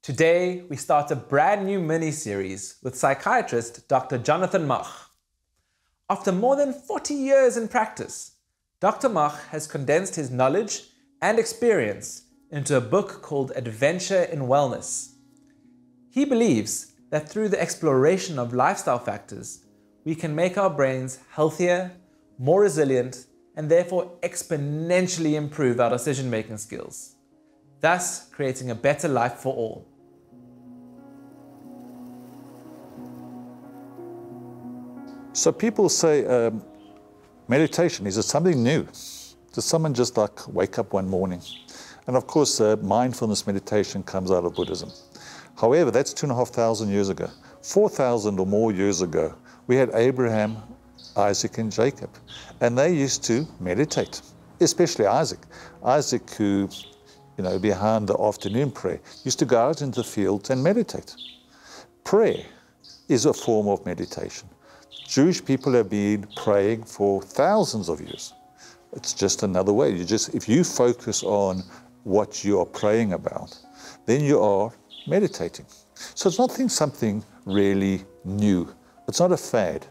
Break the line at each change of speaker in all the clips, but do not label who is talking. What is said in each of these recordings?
Today, we start a brand new mini-series with psychiatrist Dr. Jonathan Moch. After more than 40 years in practice, Dr. Moch has condensed his knowledge and experience into a book called Adventure in Wellness. He believes that through the exploration of lifestyle factors, we can make our brains healthier, more resilient, and therefore exponentially improve our decision-making skills, thus creating a better life for all.
So people say, meditation, is it something new? Does someone just wake up one morning? And of course, mindfulness meditation comes out of Buddhism. However, that's 2,500 years ago. 4,000 or more years ago, we had Abraham, Isaac, and Jacob. And they used to meditate, especially Isaac. Isaac, who, behind the afternoon prayer, used to go out into the fields and meditate. Prayer is a form of meditation. Jewish people have been praying for thousands of years. It's just another way. If you focus on what you are praying about, then you are meditating. So it's not something really new. It's not a fad.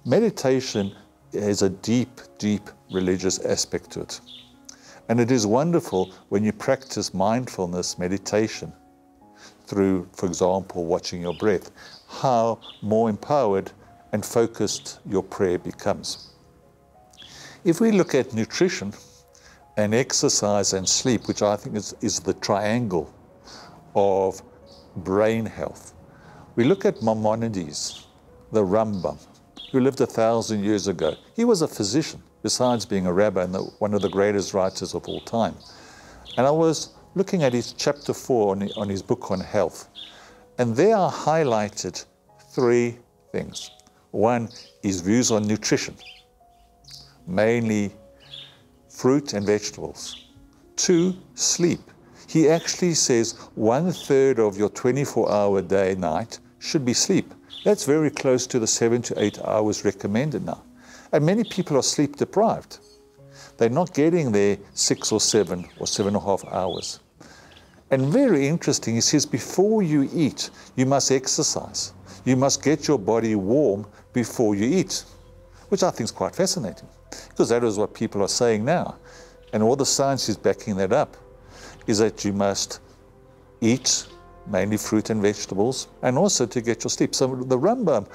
Meditation has a deep, deep religious aspect to it. And it is wonderful when you practice mindfulness meditation through, for example, watching your breath, how more empowered and focused your prayer becomes. If we look at nutrition and exercise and sleep, which I think is the triangle of brain health, we look at Maimonides, the Rambam, who lived 1,000 years ago. He was a physician, besides being a rabbi and one of the greatest writers of all time. And I was looking at his chapter 4 on his book on health, and there are highlighted 3 things. One is views on nutrition, mainly fruit and vegetables. 2, sleep. He actually says 1/3 of your 24-hour day, night should be sleep. That's very close to the 7 to 8 hours recommended now. And many people are sleep deprived. They're not getting their 6 or 7 or 7.5 hours. And very interesting, he says before you eat, you must exercise. You must get your body warm before you eat, which I think is quite fascinating, because that is what people are saying now. And all the science is backing that up, is that you must eat mainly fruit and vegetables, and also to get your sleep. So the Rambam,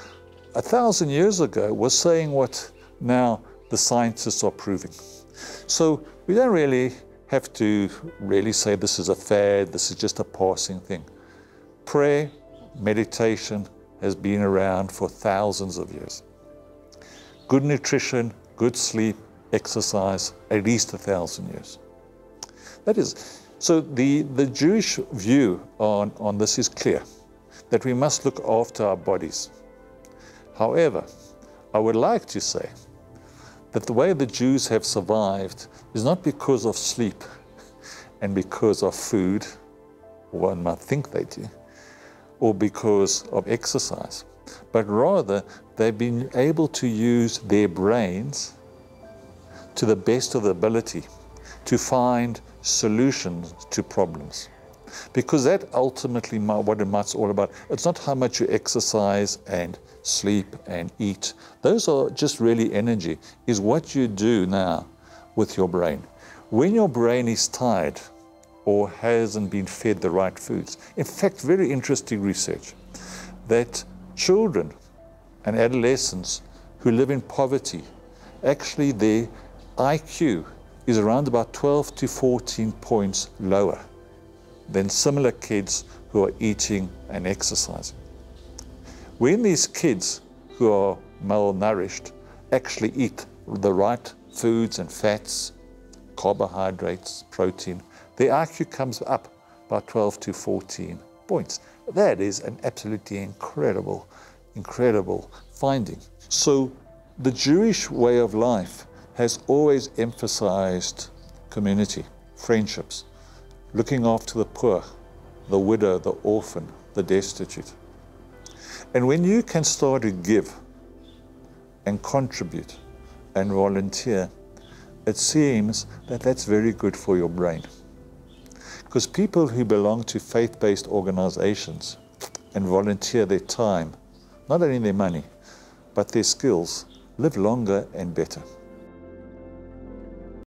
1,000 years ago, was saying what now the scientists are proving. So we don't really have to really say this is a fad, this is just a passing thing. Prayer, meditation has been around for thousands of years. Good nutrition, good sleep, exercise, at least 1,000 years. That is, so the Jewish view on this is clear, that we must look after our bodies. However, I would like to say that the way the Jews have survived is not because of sleep and because of food, one might think they do, or because of exercise, but rather they've been able to use their brains to the best of their ability to find solutions to problems. Because that ultimately what it's all about. It's not how much you exercise and sleep and eat. Those are just really energy, is what you do now with your brain. When your brain is tired or hasn't been fed the right foods. In fact, very interesting research that children and adolescents who live in poverty, actually their IQ is around about 12 to 14 points lower than similar kids who are eating and exercising. When these kids who are malnourished actually eat the right foods and fats, carbohydrates, protein, their IQ comes up by 12 to 14 points. That is an absolutely incredible, incredible finding. So the Jewish way of life has always emphasized community, friendships, looking after the poor, the widow, the orphan, the destitute. And when you can start to give and contribute and volunteer, it seems that that's very good for your brain. Because people who belong to faith-based organizations and volunteer their time, not only their money, but their skills, live longer and better.